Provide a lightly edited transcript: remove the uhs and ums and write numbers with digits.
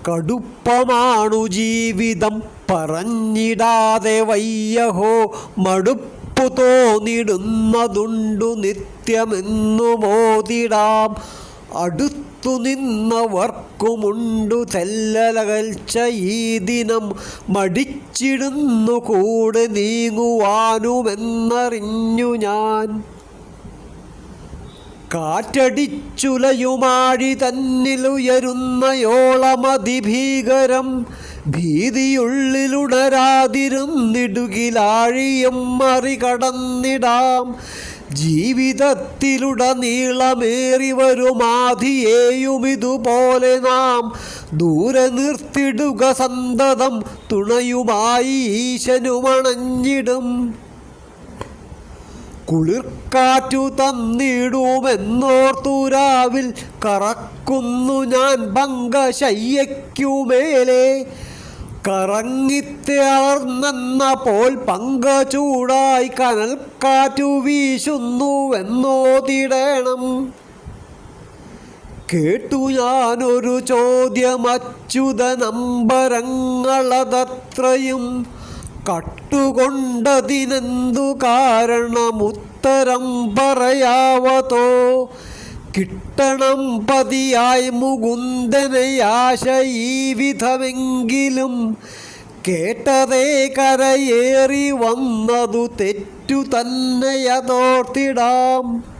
കടുപ്പമാണു ജീവിതം പറഞ്ഞിടാതെ വയ്യഹോ, മടുപ്പു തോന്നിടുന്നതുണ്ടു നിത്യമെന്നു മോതിടാം. അടുത്തു നിന്നവർക്കുമുണ്ടു തെല്ലലകൽച്ച ഈ ദിനം, മടിച്ചിടുന്നു കൂടെ നീങ്ങുവാനുമെന്നറിഞ്ഞു ഞാൻ. കാറ്റടിച്ചുലയുമാഴി തന്നിലുയരുന്നയോളമതിഭീകരം, ഭീതിയുള്ളിലുണരാതിരുന്നിടുകിലാഴിയും മറികടന്നിടാം. ജീവിതത്തിലുടനീളമേറി വരുമാധിയേയുമിതുപോലെ നാം, ദൂരെ നിർത്തിടുക സന്തതം തുണയുമായി ഈശനുമണഞ്ഞിടും. കുളിർക്കാറ്റു തന്നിടുമെന്നോർത്തുരാവിൽ കറക്കുന്നു ഞാൻ പങ്കശയ്യയ്ക്കുമേലെ. കറങ്ങിത്തേർന്നെന്ന പോൽ പങ്കചൂടായി കനൽക്കാറ്റു വീശുന്നുവെന്നോതിടേണം. കേട്ടു ഞാനൊരു ചോദ്യമച്യുതനമ്പരങ്ങളതത്രയും, കട്ടുകൊണ്ടതിനെന്തു കാരണമുത്തരം പറയാവതോ. കിട്ടണം പതിയായി മുകുന്ദനയാശ ഈ വിധമെങ്കിലും, കേട്ടതേ കരയേറി വന്നതു തെറ്റു തന്നെയതോർത്തിടാം.